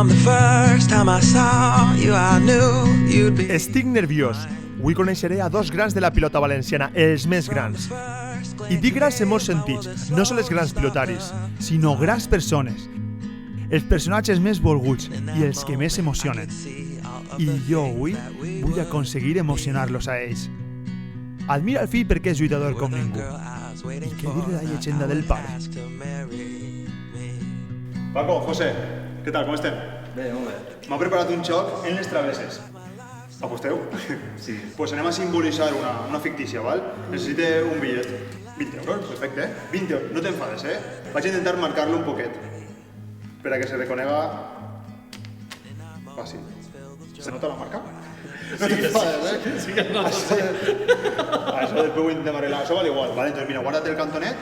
From the first time I saw you, I knew you'd be. Estic nerviós. Avui coneixeré a dos grans de la pilota valenciana, els més grans. I dic grans en molts sentits, no són els grans pilotaris, sinó grans persones. Els personatges més volguts i els que més emocionen. I jo avui vull aconseguir emocionar-los a ells. Admira el fill perquè és lluitador com ningú. I què dir de la llegenda del pare? Paco, José, què tal, com estem? Bé, molt bé. M'ha preparat un xoc en les travesses. Aposteu? Sí. Pues anem a simbolitzar una fictícia, val? Necessite un bitllet. 20 euros, perfecte. 20 euros, no t'enfades, Vaig intentar marcar-lo un poquet, per a que se reconega fàcil. Se nota la marca? No t'enfades, Sí que no sé. Això després ho intentem arreglar. Això val igual, vale? Entonces, mira, guarda't el cantonet.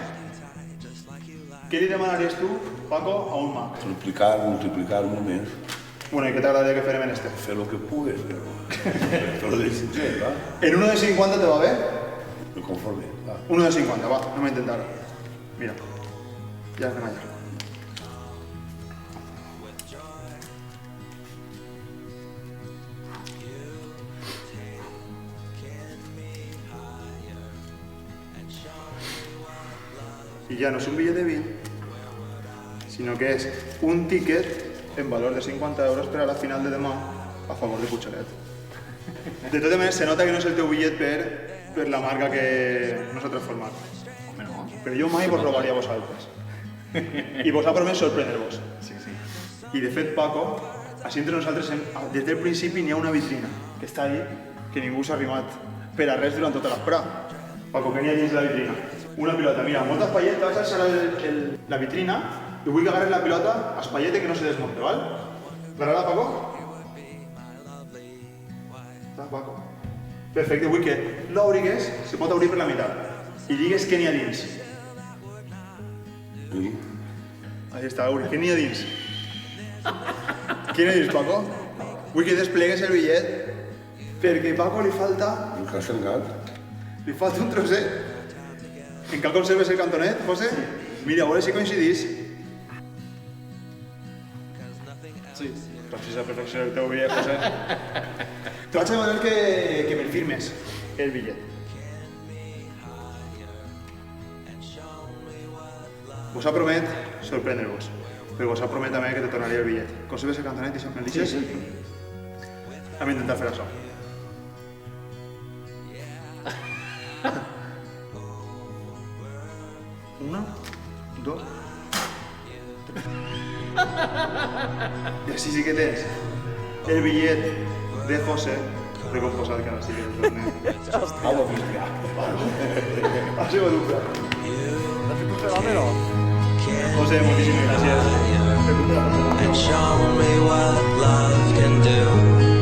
Què li demanaries tu, Paco, a un mag? Multiplicar molt més. Bueno, ¿y qué te agradaría que fuéramos en este? Fer lo que pugues, però de sincer, va? En uno de 50 te va bé? Me conforme, va. Uno de 50, va, no me intentar. Mira, ya anem allà. Y ya no es un billete de 20, sino que es un ticket en valor de 50 euros per a la final de demà a favor de Puigceret. De totes maneres, se nota que no és el teu bitllet per la marca que no s'ha transformat. Home, no. Però jo mai vos robaria a vosaltres. I vos ha promès sorprendre-vos. Sí, sí. I de fet, Paco, així entre nosaltres, des del principi n'hi ha una vitrina que està ahí, que ningú s'ha arrimat per a res durant tota l'esprà. Paco, què n'hi ha dins la vitrina? Una pilota. Mira, molta espaieta, vaig a alçar la vitrina i vull que agarres la pilota, espaieta que no se desmonte, val? Agarra-la, Paco? Està, Paco. Perfecte, vull que l'obrigues, se pot obrir per la meitat, i digues què n'hi ha dins. Sí. Ahí està, obri, què n'hi ha dins? Què n'hi ha dins, Paco? Vull que desplegues el bitllet, perquè a Paco li falta Encara s'ha engat. Li falta un trosset. Encara conserves el cantonet, José? Mira, a veure si coincidís. Sí. Gràcies a perfecció del teu bitllet, José. Te vaig demanar que me'l firmes, el bitllet. Vos ha promet sorprendre-vos, però vos ha promet també que te tornaria el bitllet. Conserves el cantonet i me'l deixes? Sí. Hem d'intentar fer això. Una, dos, tres. I així sí que tens el bitllet de José recomposat, que ara sí que el tornem. Vamos, hòstia. Ha sigut un plat. Has fet un fenòmeno? José, moltíssimes gràcies. And show me what love can do.